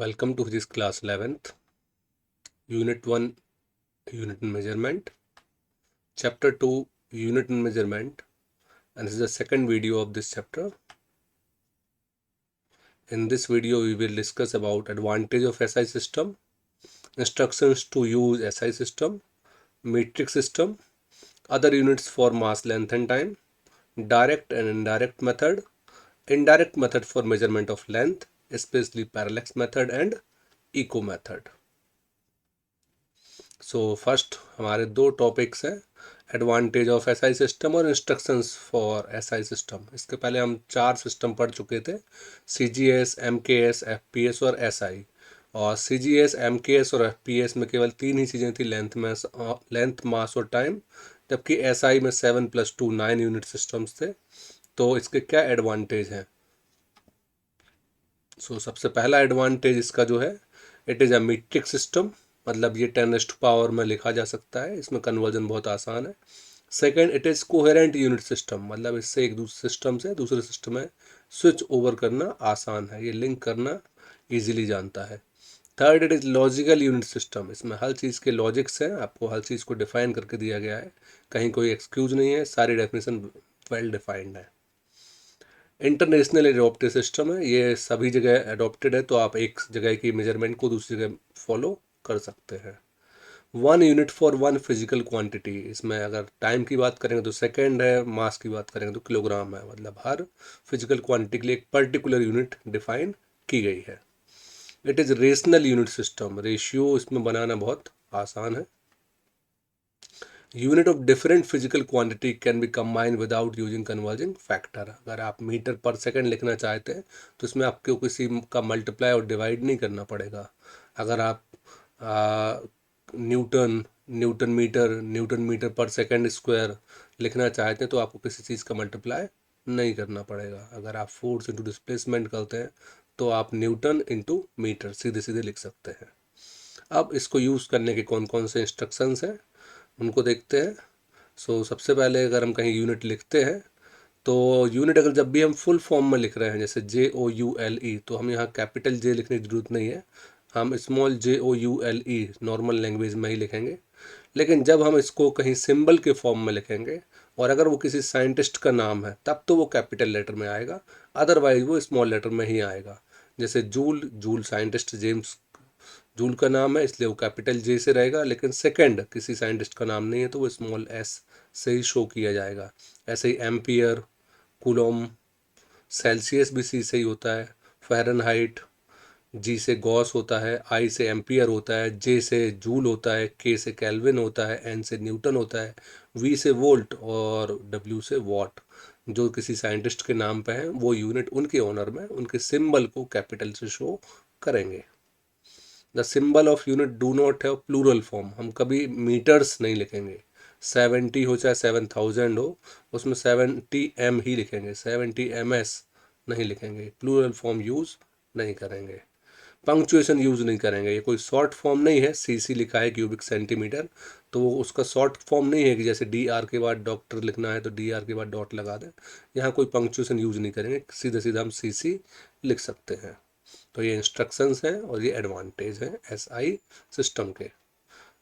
Welcome to Physics Class 11th, Unit 1, Unit and Measurement, Chapter 2, Unit and Measurement, and this is the second video of this chapter. In this video, we will discuss about advantage of SI system, instructions to use SI system, metric system, other units for mass, length and time, direct and indirect method for measurement of length, especially parallax method and echo method. So first हमारे दो topics हैं, advantage of SI system और instructions for SI system. इसके पहले हम 4 system पढ़ चुके थे, सीजीएस, एमकेएस, एफपीएस और एसआई। और सीजीएस, एमकेएस और एफपीएस में केवल 3 ही चीज़ें थी, लेंथ, मास और टाइम, जबकि एसआई में 7 + 2 9 यूनिट सिस्टम्स थे। तो इसके क्या एडवांटेज हैं? सबसे पहला एडवांटेज इसका जो है, it is a metric system, मतलब ये 10⁻⁴ में लिखा जा सकता है, इसमें कन्वर्जन बहुत आसान है। Second, it is coherent unit system, मतलब इससे एक दूसरे सिस्टम से दूसरे सिस्टम में स्विच ओवर करना आसान है, ये लिंक करना ईजिली जानता है। Third, it is logical unit system, इसमें हर चीज़ के लॉजिक्स हैं, आपको हर चीज़ को डिफाइन करके दिया गया है, कहीं कोई एक्सक्यूज नहीं है, सारी डेफिनेशन वेल डिफाइंड है। इंटरनेशनल एडोप्टेड सिस्टम है, ये सभी जगह एडोप्टेड है, तो आप एक जगह की मेजरमेंट को दूसरी जगह फॉलो कर सकते हैं। 1 यूनिट फॉर 1 फिजिकल क्वांटिटी, इसमें अगर टाइम की बात करेंगे तो सेकेंड है, मास की बात करेंगे तो किलोग्राम है, मतलब हर फिजिकल क्वांटिटी के लिए एक पर्टिकुलर यूनिट डिफाइन की गई है। It is rational unit system, ratio इसमें बनाना बहुत आसान है। Unit of different physical quantity can be combined without using converging factor. अगर आप मीटर पर सेकंड लिखना चाहते हैं तो इसमें आपको किसी का मल्टीप्लाई और डिवाइड नहीं करना पड़ेगा। अगर आप न्यूटन मीटर पर सेकंड स्क्वायर लिखना चाहते हैं तो आपको किसी चीज़ का मल्टीप्लाई नहीं करना पड़ेगा। अगर आप फोर्स इंटू डिस्प्लेसमेंट करते हैं तो आप न्यूटन इंटू मीटर सीधे सीधे लिख सकते हैं। अब इसको यूज़ करने के कौन कौन से इंस्ट्रक्शंस हैं उनको देखते हैं। सबसे पहले अगर हम कहीं यूनिट लिखते हैं तो यूनिट अगर जब भी हम फुल फॉर्म में लिख रहे हैं, जैसे JOULE, तो हम यहाँ कैपिटल J लिखने की ज़रूरत नहीं है, हम स्मॉल JOULE नॉर्मल लैंग्वेज में ही लिखेंगे। लेकिन जब हम इसको कहीं सिंबल के फॉर्म में लिखेंगे और अगर वो किसी साइंटिस्ट का नाम है तब तो वो कैपिटल लेटर में आएगा, अदरवाइज वो स्मॉल लेटर में ही आएगा। जैसे जूल साइंटिस्ट जेम्स जूल का नाम है इसलिए वो कैपिटल J से रहेगा, लेकिन सेकंड किसी साइंटिस्ट का नाम नहीं है तो वो स्मॉल s से ही शो किया जाएगा। ऐसे ही एम्पियर, कूलॉम, सेल्सियस भी C से ही होता है, फ़ारेनहाइट, G से गॉस होता है, I से एम्पियर होता है, J से जूल होता है, K से केल्विन होता है, N से न्यूटन होता है, V से वोल्ट और W से वॉट। जो किसी साइंटिस्ट के नाम पे हैं वो यूनिट उनके ऑनर में उनके सिंबल को कैपिटल से शो करेंगे। The symbol of unit do not have plural form, हम कभी मीटर्स नहीं लिखेंगे। 70 हो चाहे 7000 हो, उसमें 70m ही लिखेंगे, 70ms नहीं लिखेंगे, प्लूरल फॉर्म यूज़ नहीं करेंगे। पंक्चुएशन यूज़ नहीं करेंगे, ये कोई शॉर्ट फॉर्म नहीं है, CC लिखा है क्यूबिक सेंटीमीटर, तो वो उसका शॉर्ट फॉर्म नहीं है कि जैसे DR के बाद डॉक्टर लिखना है तो DR के बाद डॉट लगा दें। यहाँ कोई पंक्चुएशन यूज़ नहीं करेंगे, सीधे सीधे हम CC लिख सकते हैं। तो ये इंस्ट्रक्शंस हैं और ये एडवांटेज हैं SI सिस्टम के।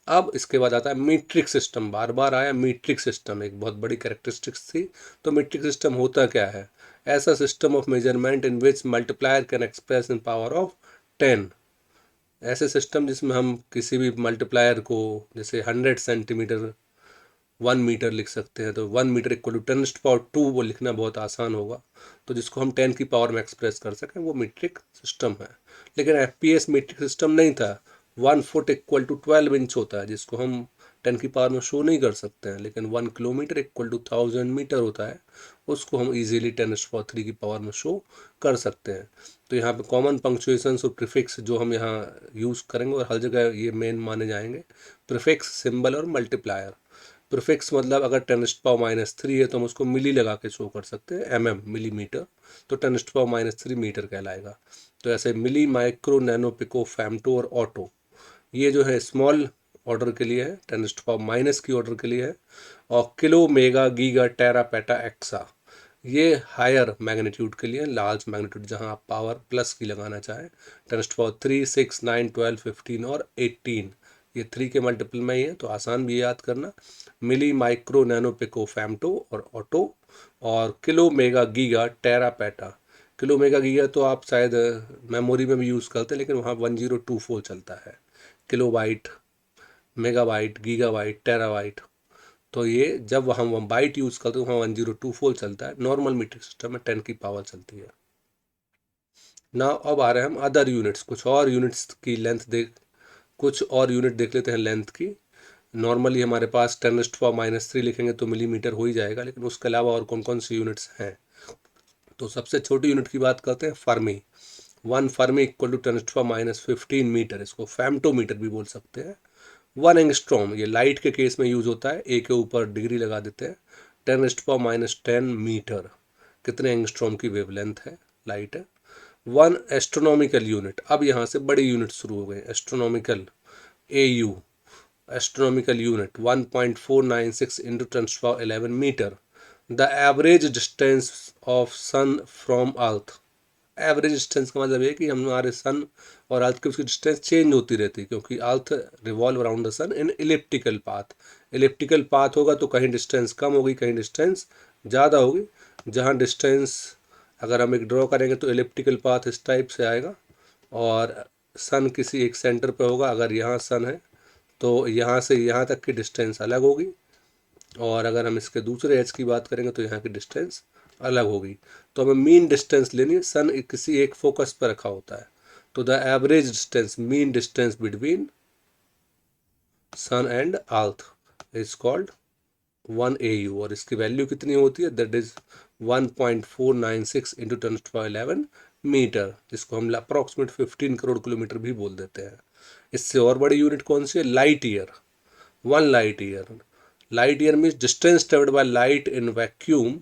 अब इसके बाद आता है मीट्रिक सिस्टम, बार बार आया मीट्रिक सिस्टम, एक बहुत बड़ी कैरेक्टरिस्टिक्स थी। तो मीट्रिक सिस्टम होता क्या है? ऐसा system of measurement in which multiplier can express in power of 10। ऐसे सिस्टम जिसमें हम किसी भी मल्टीप्लायर को, जैसे 100 सेंटीमीटर 1 मीटर लिख सकते हैं, तो 1 मीटर इक्वल टू 10⁻², वो लिखना बहुत आसान होगा, तो जिसको हम 10 की पावर में एक्सप्रेस कर सकें वो मीट्रिक सिस्टम है। लेकिन FPS मीट्रिक सिस्टम नहीं था। 1 फुट इक्वल टू 12 इंच होता है, जिसको हम 10 की पावर में शो नहीं कर सकते हैं, लेकिन 1 किलोमीटर इक्वल टू 1000 मीटर होता है, उसको हम इजीली 10⁻³ की पावर में शो कर सकते हैं। तो यहाँ पे कॉमन पंक्चुएशंस और प्रीफिक्स जो हम यहाँ यूज़ करेंगे और हर जगह ये मेन माने जाएंगे, प्रीफिक्स, सिंबल और मल्टीप्लायर। प्रीफिक्स मतलब अगर 10⁻³ है तो हम उसको मिली लगा के शो कर सकते हैं, मिलीमीटर, तो 10⁻³ मीटर कहलाएगा। तो ऐसे मिली, माइक्रो, नैनो, पिको, फेम्टो और ऑटो, ये जो है स्मॉल ऑर्डर के लिए है, 10⁻⁻ की ऑर्डर के लिए है। और किलो, मेगा, गीगा, टेरा, पेटा, एक्सा, ये हायर मैग्नीट्यूड के लिए, लार्ज मैग्नीट्यूड जहां आप पावर प्लस की लगाना चाहें, 10⁻³ 6 9 12 15 और 18, ये 3 के मल्टीपल में ही है, तो आसान भी याद करना। मिली, माइक्रो, नैनो, पिको, फैम्टो और ऑटो, और किलो, मेगा, गीगा, टेरा, पैटा। किलो, मेगा, गीगा तो आप शायद मेमोरी में भी यूज़ करते हैं, लेकिन वहाँ 1024 चलता है। Kilo byte, megabyte, gigabyte, terabyte, तो ये जब हम बाइट यूज़ करते हैं वहाँ 1024 चलता है। नॉर्मल मीट्रिक सिस्टम में 10 की पावर चलती है ना। अब आ रहे हैं हम अदर यूनिट्स, कुछ और यूनिट्स की लेंथ देख, कुछ और यूनिट देख लेते हैं लेंथ की। नॉर्मली हमारे पास 10⁻³ लिखेंगे तो मिलीमीटर हो ही जाएगा, लेकिन उसके अलावा और कौन कौन सी यूनिट्स हैं, तो सबसे छोटी यूनिट की बात करते हैं, fermi. 1 fermi equal to 10⁻15 metre, इसको फैम्टोमीटर भी बोल सकते हैं। 1 एंगस्ट्रॉम, ये लाइट के केस में यूज होता है, ए के ऊपर डिग्री लगा देते हैं। 10⁻10 मीटर, कितने एंगस्ट्रॉम की वेवलेंथ है, लाइट है। 1 एस्ट्रोनॉमिकल यूनिट, अब यहाँ से बड़ी यूनिट शुरू हो गए, astronomical, AU, astronomical unit 1.496 into 10⁻11 metre. The average distance of sun from earth, average distance का मतलब है कि हमारे सन और अर्थ की उसकी डिस्टेंस चेंज होती रहती है, क्योंकि earth revolve around the sun in elliptical path. Elliptical path होगा तो कहीं डिस्टेंस कम होगी, कहीं डिस्टेंस ज़्यादा होगी। जहाँ डिस्टेंस अगर हम एक ड्रॉ करेंगे तो इलिप्टिकल पाथ इस टाइप से आएगा, और सन किसी एक सेंटर पे होगा। अगर यहाँ सन है तो यहाँ से यहाँ तक की डिस्टेंस अलग होगी, और अगर हम इसके दूसरे एज की बात करेंगे तो यहाँ की डिस्टेंस अलग होगी। तो हमें मीन डिस्टेंस लेनी है, सन किसी एक फोकस पर रखा होता है, तो the average distance, mean distance between sun and earth is called 1 AU, और इसकी वैल्यू कितनी होती है, दैट इज 1.496 इंटू 10⁻11 मीटर, जिसको हम अप्रॉक्सीमेट 15 करोड़ किलोमीटर भी बोल देते हैं। इससे और बड़ी यूनिट कौन सी है, light year. 1 light year, light year means distance travelled by light in vacuum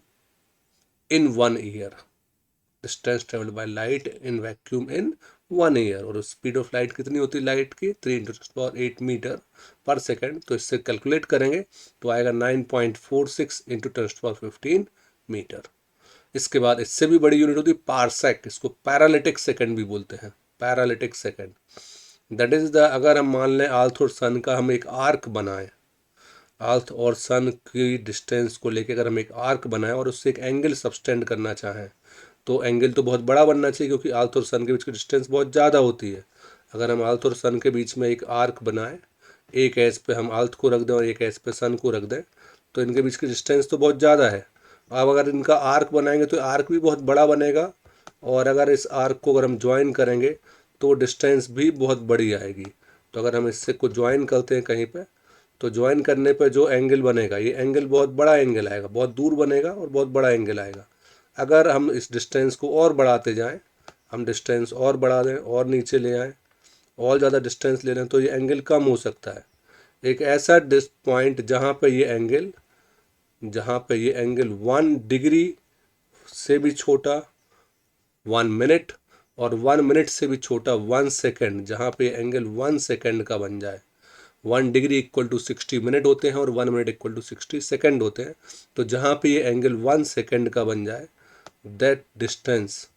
in 1 year, distance travelled by light in vacuum in 1 year. और स्पीड ऑफ लाइट कितनी होती है लाइट की, 3 × 10⁸ मीटर पर सेकेंड, तो इससे कैलकुलेट करेंगे तो आएगा 9.46 इंटू 10⁻15 मीटर। इसके बाद इससे भी बड़ी यूनिट होती है पारसेक, इसको पैरालिटिक सेकेंड भी बोलते हैं, paralytic second. That is the, अगर हम मान लें अर्थ और सन का हम एक आर्क बनाएं, अर्थ और सन की डिस्टेंस को लेकर अगर हम एक आर्क बनाएं और उससे एक एंगल सब्सटेंड करना चाहें, तो एंगल तो बहुत बड़ा बनना चाहिए, क्योंकि अर्थ और सन के बीच की डिस्टेंस बहुत ज़्यादा होती है। अगर हम अर्थ और सन के बीच में एक आर्क बनाएं, एक एज पे हम अर्थ को रख दें और एक एज पे सन को रख दें, तो इनके बीच की डिस्टेंस तो बहुत ज़्यादा है। अब अगर इनका आर्क बनाएंगे तो आर्क भी बहुत बड़ा बनेगा, और अगर इस आर्क को अगर हम ज्वाइन करेंगे तो डिस्टेंस भी बहुत बड़ी आएगी। तो अगर हम इससे को ज्वाइन करते हैं कहीं पे, तो ज्वाइन करने पे जो एंगल बनेगा, ये एंगल बहुत बड़ा एंगल आएगा, बहुत दूर बनेगा और बहुत बड़ा एंगल आएगा। अगर हम इस डिस्टेंस को और बढ़ाते जाएं, हम डिस्टेंस और बढ़ा दें और नीचे ले आएँ, और ज़्यादा डिस्टेंस ले लें, तो ये एंगल कम हो सकता है। एक ऐसा पॉइंट जहाँ पे ये एंगल 1 डिग्री से भी छोटा 1 मिनट, और 1 मिनट से भी छोटा 1 सेकेंड, जहाँ पे एंगल 1 सेकेंड का बन जाए। 1 डिग्री इक्वल टू 60 मिनट होते हैं और 1 मिनट इक्वल टू 60 सेकेंड होते हैं। तो जहाँ पे ये एंगल 1 सेकेंड का बन जाए, that distance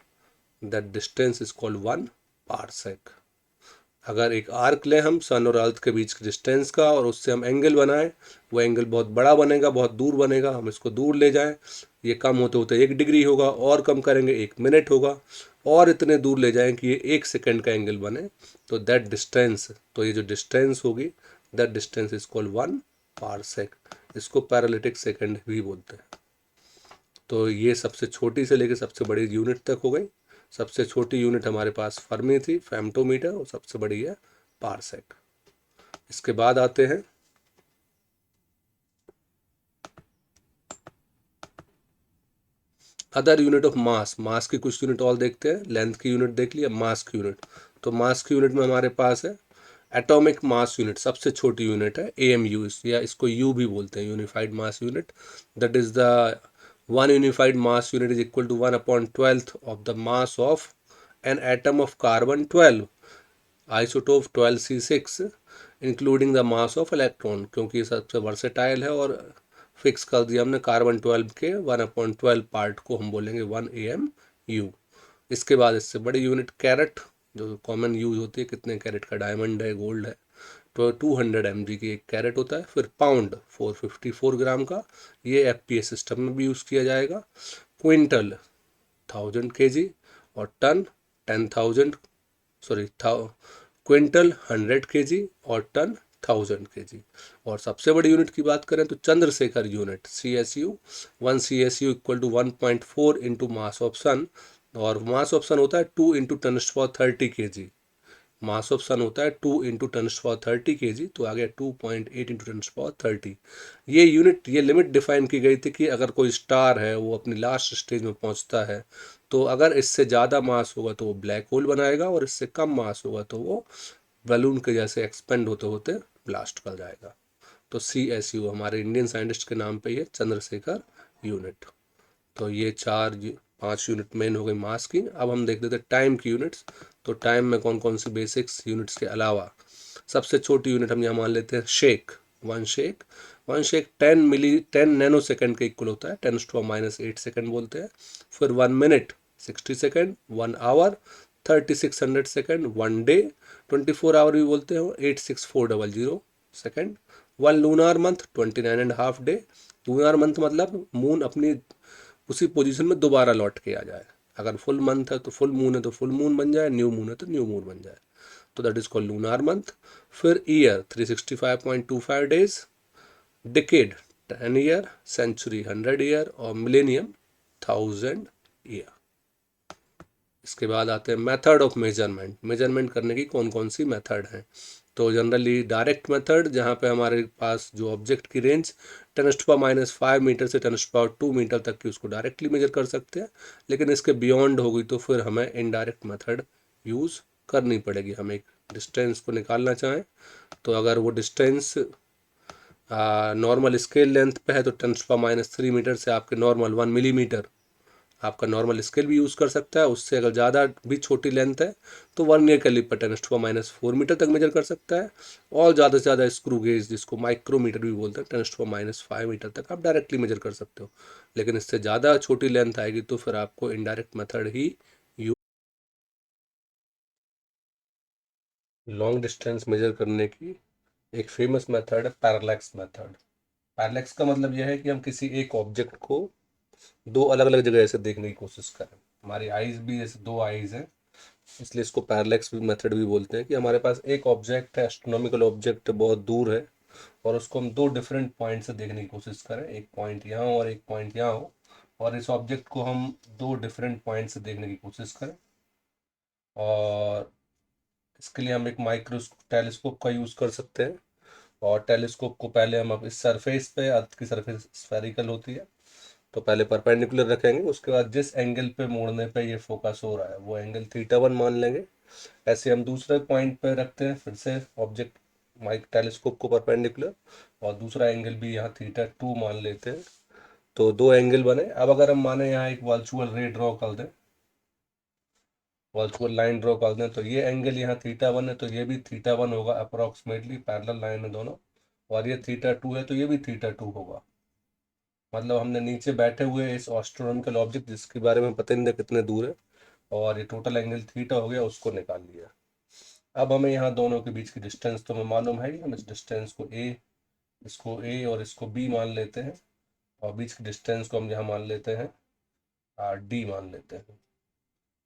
is called 1 parsec. अगर एक आर्क लें हम सन और अर्थ के बीच की डिस्टेंस का, और उससे हम एंगल बनाएं, वो एंगल बहुत बड़ा बनेगा, बहुत दूर बनेगा, हम इसको दूर ले जाएं, ये कम होते होते 1 डिग्री होगा, और कम करेंगे 1 मिनट होगा, और इतने दूर ले जाएं कि ये 1 सेकेंड का एंगल बने, तो दैट डिस्टेंस, तो ये जो डिस्टेंस होगी, that distance is called 1 parsec. इसको पैरालिटिक सेकेंड भी बोलते हैं। तो ये सबसे छोटी से लेकर सबसे बड़ी यूनिट तक हो गई। सबसे छोटी यूनिट हमारे पास फर्मी थी, फेम्टोमीटर, और सबसे बड़ी है पारसेक। इसके बाद आते हैं अदर यूनिट ऑफ मास। मास की कुछ यूनिट और देखते हैं, लेंथ की यूनिट देख लिया, मास की यूनिट। तो मास की यूनिट में हमारे पास है एटॉमिक मास यूनिट, सबसे छोटी यूनिट है AMU, या इसको U भी बोलते हैं, unified mass unit. That is the 1 unified mass unit is equal to 1/12 of the mass of an atom of carbon 12, isotope 12C6, including the mass of electron, क्योंकि ये सबसे वर्सेटाइल है और फिक्स कर दिया हमने कार्बन 12 के 1/12 पार्ट को हम बोलेंगे 1 AMU। इसके बाद इससे बड़ी यूनिट कैरेट, जो कॉमन यूज होती है, कितने कैरेट का डायमंड है, गोल्ड है, तो 200 mg की एक कैरेट होता है। फिर पाउंड 454 ग्राम का, ये FPS सिस्टम में भी यूज़ किया जाएगा। क्विंटल 1000 kg और टन 10,000, सॉरी क्विंटल 100 kg और टन 1000 kg। और सबसे बड़ी यूनिट की बात करें तो Chandrashekhar unit CSU, 1 CSU equal to 1.4 into mass of sun, और मास ऑफ सन होता है 2 into 10⁻30 kg। Mass of sun होता है 2 इंटू 10⁻30 kg, तो आ गया 2.8 इंटू 10⁻30। ये यूनिट, ये लिमिट डिफाइन की गई थी कि अगर कोई स्टार है वो अपनी लास्ट स्टेज में पहुंचता है, तो अगर इससे ज़्यादा मास होगा तो वो ब्लैक होल बनाएगा, और इससे कम मास होगा तो वो बलून के जैसे एक्सपेंड होते होते ब्लास्ट कर जाएगा। तो CSU हमारे इंडियन साइंटिस्ट के नाम पे ही है, चंद्रशेखर यूनिट। तो ये 5 यूनिट मेन हो गई मास की। अब हम देख लेते हैं टाइम की यूनिट्स। तो टाइम में कौन कौन सी बेसिक्स यूनिट्स के अलावा सबसे छोटी यूनिट हम यहाँ मान लेते हैं shake. One shake 10 nano second के इक्वल होता है, 10⁻⁻8 सेकेंड बोलते हैं। फिर 1 minute 60 second, 1 hour 3600 second, 1 day 24 hour भी बोलते हैं 86400 second, 1 lunar month 29.5 day. Lunar month मतलब मून अपनी उसी पोजीशन में दोबारा लौट के आ जाए। अगर फुल मंथ है तो फुल मून है तो फुल मून बन जाए, न्यू मून है तो न्यू मून बन जाए, तो that is called lunar month. फिर year 365.25 days, decade 10 year, century 100 year और मिलेनियम 1000 ईयर। इसके बाद आते हैं मेथड ऑफ मेजरमेंट। मेजरमेंट करने की कौन कौन सी मेथड हैं। तो जनरली डायरेक्ट मेथड, जहाँ पे हमारे पास जो ऑब्जेक्ट की रेंज 10⁻⁵ मीटर से 10⁻² मीटर तक की, उसको डायरेक्टली मेजर कर सकते हैं। लेकिन इसके बियॉन्ड हो गई तो फिर हमें इनडायरेक्ट मेथड यूज़ करनी पड़ेगी। हम एक डिस्टेंस को निकालना चाहें तो अगर वो डिस्टेंस नॉर्मल स्केल लेंथ पे है तो 10⁻³ मीटर से आपके नॉर्मल 1 मिलीमीटर आपका नॉर्मल स्केल भी यूज़ कर सकता है। उससे अगर ज़्यादा भी छोटी लेंथ है तो 1 ईयर कैलिपर 10⁻⁴ मीटर तक मेजर कर सकता है। और ज़्यादा से ज़्यादा स्क्रू गेज, जिसको माइक्रोमीटर भी बोलते हैं, 10⁻⁵ मीटर तक आप डायरेक्टली मेजर कर सकते हो। लेकिन इससे ज़्यादा छोटी लेंथ आएगी तो फिर आपको इनडायरेक्ट मेथड ही यूज। लॉन्ग डिस्टेंस मेजर करने की एक फेमस मेथड है पैरालैक्स मेथड। पैरालैक्स का मतलब यह है कि हम किसी एक ऑब्जेक्ट को दो अलग अलग जगह से देखने की कोशिश करें। हमारी आइज़ भी जैसे दो आइज़ हैं, इसलिए इसको पैरालैक्स मेथड भी बोलते हैं। कि हमारे पास एक ऑब्जेक्ट है, एस्ट्रोनॉमिकल ऑब्जेक्ट बहुत दूर है, और उसको हम दो डिफरेंट पॉइंट से देखने की कोशिश करें। एक पॉइंट यहाँ हो और एक पॉइंट यहाँ हो, और इस ऑब्जेक्ट को हम दो डिफरेंट पॉइंट से देखने की कोशिश करें। और इसके लिए हम एक माइक्रो टेलीस्कोप का यूज़ कर सकते हैं। और टेलीस्कोप को पहले हम अब इस सरफेस पे, अर्थ की सरफेस स्फेरिकल होती है, तो पहले परपेंडिकुलर रखेंगे। उसके बाद जिस एंगल पे मोड़ने पे ये फोकस हो रहा है वो एंगल θ1 मान लेंगे। ऐसे हम दूसरे पॉइंट पे रखते हैं, फिर से ऑब्जेक्ट माइक टेलीस्कोप को परपेंडिकुलर, और दूसरा एंगल भी यहाँ θ2 मान लेते हैं। तो दो एंगल बने। अब अगर हम माने यहाँ एक वर्चुअल रे ड्रॉ कर दें, वर्चुअल लाइन ड्रॉ कर दें, तो ये एंगल यहाँ θ1 है तो ये भी θ1 होगा अप्रोक्सीमेटली, पैरेलल लाइन है दोनों। और ये θ2 है तो ये भी θ2 होगा। मतलब हमने नीचे बैठे हुए इस एस्ट्रोनॉमिकल ऑब्जेक्ट, जिसके बारे में पता नहीं था कितने दूर है, और ये टोटल एंगल थीटा हो गया, उसको निकाल लिया। अब हमें यहाँ दोनों के बीच की डिस्टेंस तो हमें मालूम है ही, हम इस डिस्टेंस को इसको ए और इसको बी मान लेते हैं, और बीच की डिस्टेंस को हम यहाँ मान लेते हैं डी मान लेते हैं।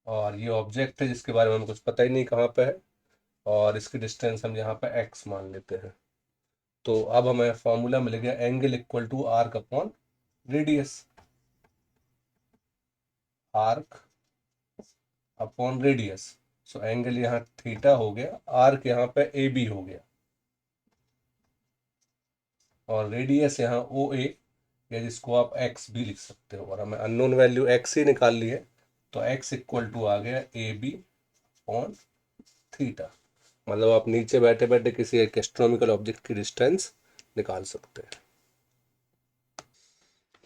और ये ऑब्जेक्ट है जिसके बारे में हमें कुछ पता ही नहीं कहाँ पे है, और इसकी डिस्टेंस हम यहाँ पे एक्स मान लेते हैं। तो अब हमें फॉर्मूला मिल गया angle equal to arc upon radius. Arc upon radius, so angle यहाँ थीटा हो गया, आर्क यहाँ पे ए बी हो गया, और रेडियस यहाँ ओ ए, या जिसको आप एक्स भी लिख सकते हो। और हमें अननोन वैल्यू एक्स ही निकाल ली है, तो एक्स इक्वल टू आ गया ए बी ऑन थीटा। मतलब आप नीचे बैठे बैठे किसी एक एस्ट्रोनॉमिकल ऑब्जेक्ट की डिस्टेंस निकाल सकते हैं।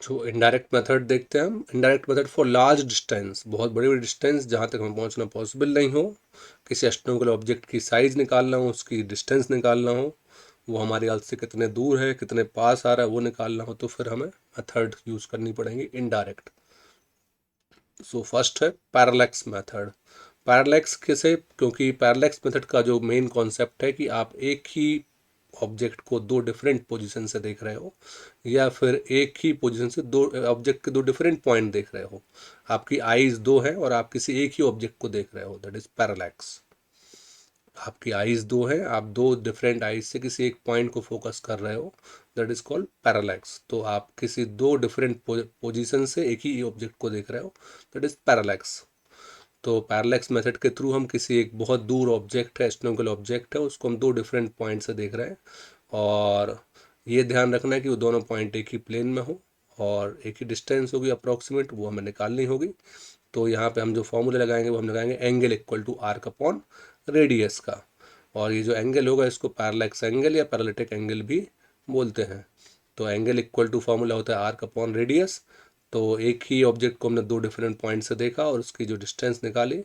जो इनडायरेक्ट मेथड देखते हैं हम, indirect method for large distance, बहुत बड़ी बड़ी डिस्टेंस जहाँ तक हमें पहुँचना पॉसिबल नहीं हो, किसी एस्ट्रोनॉमिकल ऑब्जेक्ट की साइज़ निकालना हो, उसकी डिस्टेंस निकालना हो, वो हमारी अर्थ से कितने दूर है, कितने पास आ रहा है, वो निकालना हो तो फिर हमें मेथड यूज़ करनी पड़ेगी इनडायरेक्ट। सो फर्स्ट है पैरालैक्स मेथड। पैरालैक्स कैसे? क्योंकि पैरालैक्स मेथड का जो मेन कॉन्सेप्ट है कि आप एक ही ऑब्जेक्ट को दो डिफरेंट पोजीशन से देख रहे हो, या फिर एक ही पोजीशन से दो ऑब्जेक्ट के दो डिफरेंट पॉइंट देख रहे हो। आपकी आईज दो हैं और आप किसी एक ही ऑब्जेक्ट को देख रहे हो, दैट इज पैरालैक्स। आपकी आईज दो हैं, आप दो डिफरेंट आईज से किसी एक पॉइंट को फोकस कर रहे हो, दैट इज कॉल्ड पैरालैक्स। तो आप किसी दो डिफरेंट पोजीशन से एक ही ऑब्जेक्ट को देख रहे हो, दैट इज पैरालैक्स। तो पैरालैक्स मेथड के थ्रू हम किसी एक बहुत दूर ऑब्जेक्ट है, एस्ट्रोनॉमिकल ऑब्जेक्ट है, उसको हम दो डिफरेंट पॉइंट से देख रहे हैं, और ये ध्यान रखना है कि वो दोनों पॉइंट एक ही प्लेन में हो और एक ही डिस्टेंस होगी अप्रॉक्सीमेट, वो हमें निकालनी होगी। तो यहाँ पे हम जो फॉर्मूले लगाएंगे वो हम लगाएंगे angle equal to arc upon radius का, और ये जो एंगल होगा इसको पैरालैक्स एंगल या पैरालिटिक एंगल भी बोलते हैं। तो एंगल इक्वल टू फॉर्मूला होता है आर्क अपॉन रेडियस। तो एक ही ऑब्जेक्ट को हमने दो डिफरेंट पॉइंट से देखा और उसकी जो डिस्टेंस निकाली,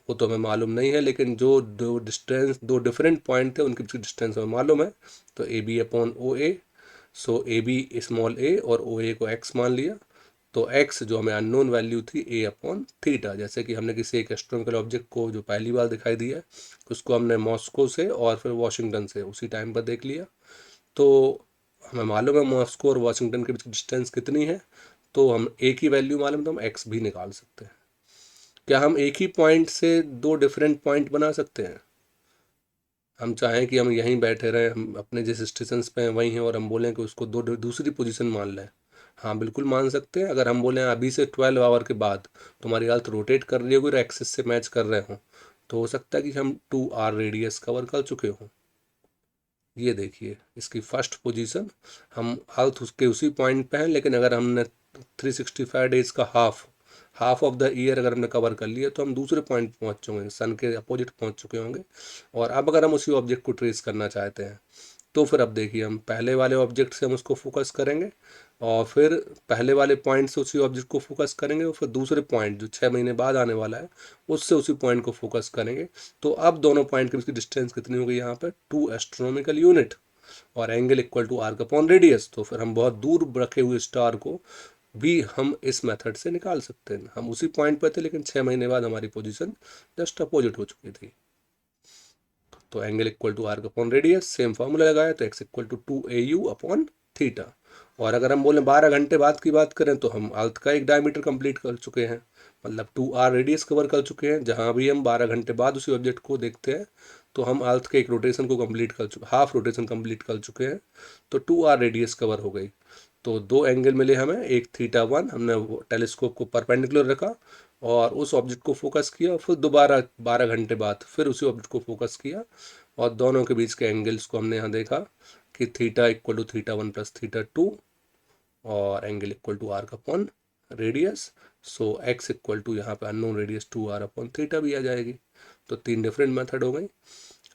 वो तो हमें मालूम नहीं है, लेकिन जो दो डिफरेंट पॉइंट थे उनके बीच की डिस्टेंस हमें मालूम है। तो A B upon O A. So A B small A और ओ ए को एक्स मान लिया। तो एक्स जो हमें अननोन वैल्यू थी ए अपॉन थीटा, जैसे कि हमने किसी एक एस्ट्रोनॉमिकल ऑब्जेक्ट को जो पहली बार दिखाई दिया उसको हमने मॉस्को से और फिर वॉशिंगटन से उसी टाइम पर देख लिया। तो हमें मालूम है मॉस्को और वाशिंगटन के बीच की डिस्टेंस कितनी है, तो हम एक ही वैल्यू मालूम तो हम एक्स भी निकाल सकते हैं। क्या हम एक ही पॉइंट से दो डिफरेंट पॉइंट बना सकते हैं? हम चाहें कि हम यहीं बैठे रहें, हम अपने जिस स्टेशन पे हैं वहीं हैं, और हम बोलें कि उसको दूसरी पोजीशन मान लें। हाँ बिल्कुल मान सकते हैं। अगर हम बोलें अभी से 12 आवर के बाद तुम्हारी अर्थ रोटेट कर रही होगी और एक्सिस से मैच कर रहे हों, तो हो सकता है कि हम 2 आवर रेडियस कवर कर चुके हों। ये देखिए इसकी फर्स्ट पोजीशन, हम अर्थ उसके उसी पॉइंट पे हैं, लेकिन अगर हमने 365 डेज का हाफ ऑफ द ईयर अगर हमने कवर कर लिया तो हम दूसरे पॉइंट पहुंच चुके हैं, सन के अपोजिट पहुंच चुके होंगे। और अब अगर हम उसी ऑब्जेक्ट को ट्रेस करना चाहते हैं तो फिर अब देखिए हम पहले वाले ऑब्जेक्ट से हम उसको फोकस करेंगे, और फिर पहले वाले पॉइंट से उसी ऑब्जेक्ट को फोकस करेंगे, और फिर दूसरे पॉइंट जो 6 महीने बाद आने वाला है उससे उसी पॉइंट को फोकस करेंगे। तो अब दोनों पॉइंट के बीच की डिस्टेंस कितनी होगी यहाँ पर? 2 एस्ट्रोनॉमिकल यूनिट, और angle equal to arc upon radius. तो फिर हम बहुत दूर रखे हुए स्टार को भी हम इस मेथड से निकाल सकते हैं। हम उसी पॉइंट पर थे लेकिन 6 महीने बाद हमारी पोजीशन जस्ट अपोजिट हो चुकी थी। तो angle equal to arc upon radius, same formula लगाया तो x equal to 2 AU upon theta. और अगर हम बोले 12 घंटे बाद की बात करें तो हम अर्थ का एक डायमीटर कंप्लीट कर चुके हैं, मतलब 2 आवर रेडियस कवर कर चुके हैं। जहाँ भी हम 12 घंटे बाद उसी ऑब्जेक्ट को देखते हैं तो हम अर्थ के एक रोटेशन को कंप्लीट कर चुके, हाफ रोटेशन कंप्लीट कर चुके हैं। तो 2 आवर रेडियस कवर हो गई। तो दो एंगल मिले हमें, एक θ1 हमने टेलीस्कोप को परपेंडिकुलर रखा और उस ऑब्जेक्ट को फोकस किया, फिर दोबारा 12 घंटे बाद फिर उसी ऑब्जेक्ट को फोकस किया, और दोनों के बीच के एंगल्स को हमने यहाँ देखा कि थीटा इक्वल टू θ1 प्लस θ2, और angle equal to arc upon radius. So x equal to यहाँ पे unknown radius 2r upon theta भी आ जाएगी। तो तीन डिफरेंट मेथड हो गई।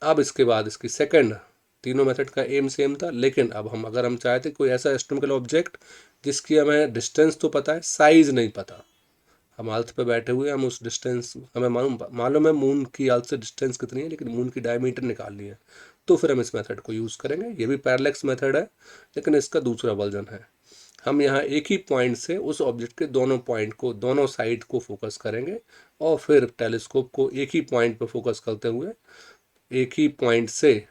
अब इसके बाद इसकी सेकंड, तीनों मेथड का एम सेम था, लेकिन अब हम अगर हम चाहते कोई ऐसा एस्ट्रोनॉमिकल ऑब्जेक्ट जिसकी हमें डिस्टेंस तो पता है, साइज नहीं पता, हम अर्थ पे बैठे हुए हम उस डिस्टेंस हमें मालूम है मून की अर्थ से डिस्टेंस कितनी है, लेकिन मून की डायमीटर निकालनी है, तो फिर हम इस मेथड को यूज़ करेंगे। ये भी पैरेलैक्स मेथड है लेकिन इसका दूसरा वर्जन है। हम यहाँ एक ही पॉइंट से उस ऑब्जेक्ट के दोनों पॉइंट को, दोनों साइड को फोकस करेंगे, और फिर टेलीस्कोप को एक ही पॉइंट पर फोकस करते हुए एक ही पॉइंट से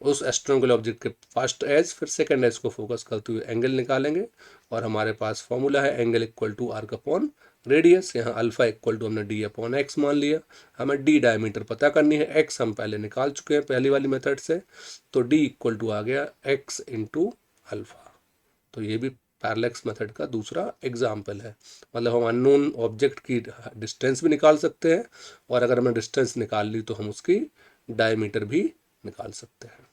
उस एस्ट्रोनॉमिकल ऑब्जेक्ट के फर्स्ट एज फिर सेकंड एज को फोकस करते हुए एंगल निकालेंगे। और हमारे पास फॉर्मूला है angle equal to arc upon radius. यहाँ अल्फा इक्वल टू हमने डी अपॉन एक्स मान लिया। हमें डी डायमीटर पता करनी है, एक्स हम पहले निकाल चुके हैं पहली वाली मेथड से, तो डी इक्वल टू आ गया एक्स इंटू अल्फा। तो ये भी पैरेलैक्स मेथड का दूसरा एग्जाम्पल है। मतलब हम अननोन ऑब्जेक्ट की डिस्टेंस भी निकाल सकते हैं, और अगर हमने डिस्टेंस निकाल ली तो हम उसकी डायमीटर भी निकाल सकते हैं।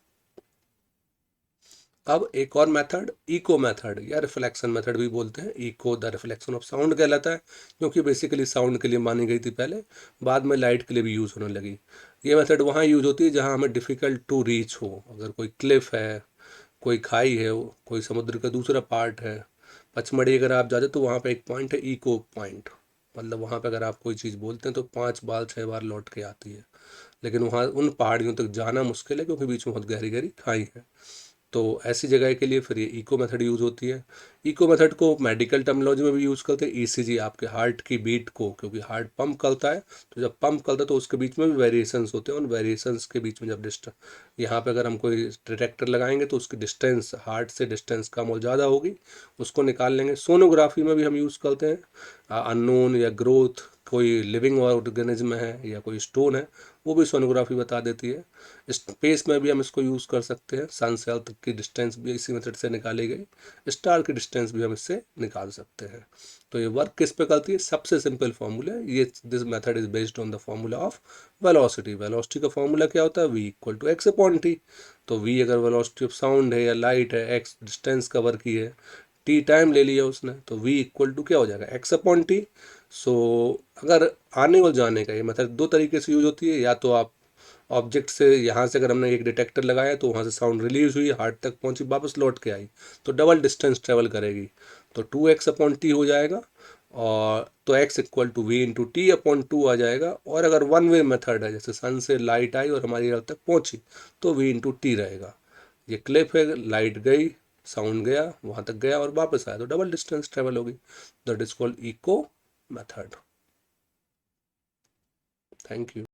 अब एक और मेथड, इको मेथड या रिफ्लेक्शन मेथड भी बोलते हैं। Echo the reflection of sound कहलाता है, क्योंकि बेसिकली साउंड के लिए मानी गई थी पहले, बाद में लाइट के लिए भी यूज़ होने लगी। ये मेथड वहाँ यूज होती है जहाँ हमें डिफ़िकल्ट टू रीच हो। अगर कोई क्लिफ है, कोई खाई है, कोई समुद्र का दूसरा पार्ट है, पचमढ़ी अगर आप जाते तो वहाँ पे एक पॉइंट है इको पॉइंट, मतलब वहाँ पे अगर आप कोई चीज़ बोलते हैं तो 5 बार 6 बार लौट के आती है। लेकिन वहाँ उन पहाड़ियों तक जाना मुश्किल है क्योंकि बीच में बहुत गहरी गहरी खाई है। तो ऐसी जगह के लिए फिर ये इको मेथड यूज़ होती है। इको मेथड को मेडिकल टर्मिनोलॉजी में भी यूज़ करते हैं, ईसीजी आपके हार्ट की बीट को, क्योंकि हार्ट पंप करता है, तो जब पंप करता है तो उसके बीच में भी वेरिएशंस होते हैं, उन वेरिएशंस के बीच में जब डिस्टेंस, यहाँ पे अगर हम कोई डिटेक्टर लगाएंगे तो उसकी डिस्टेंस हार्ट से डिस्टेंस कम और ज़्यादा होगी, उसको निकाल लेंगे। सोनोग्राफी में भी हम यूज़ करते हैं अननोन या ग्रोथ, कोई लिविंग ऑर्गेनिज्म है या कोई स्टोन है, वो भी सोनोग्राफी बता देती है। स्पेस में भी हम इसको यूज़ कर सकते हैं, सन से अर्थ की डिस्टेंस भी इसी मेथड से निकाली गई, स्टार की डिस्टेंस भी हम इससे निकाल सकते हैं। तो ये वर्क किस पे करती है? सबसे सिंपल फॉर्मूला ये, this method is based on the formula of velocity. Velocity का फॉर्मूला क्या होता है? v equal to x upon t. तो v अगर वेलोसिटी ऑफ साउंड है या लाइट है, x डिस्टेंस कवर की है, t टाइम ले लिया उसने, तो v इक्वल टू क्या हो जाएगा? x upon T. सो अगर आने और जाने का ये मेथड दो तरीके से यूज होती है, या तो आप ऑब्जेक्ट से, यहाँ से अगर हमने एक डिटेक्टर लगाया तो वहाँ से साउंड रिलीज हुई, हार्ट तक पहुँची, वापस लौट के आई, तो डबल डिस्टेंस ट्रेवल करेगी, तो 2x अपॉन टी हो जाएगा, और तो x equal to V into T upon two आ जाएगा। और अगर वन वे मेथड है, जैसे सन से लाइट आई और हमारी अर्थ तक पहुँची, तो v इंटू टी रहेगा। ये क्लिप है, लाइट गई, साउंड गया, वहाँ तक गया और वापस आया, तो डबल डिस्टेंस ट्रेवल होगी। That is called echo method. Thank you.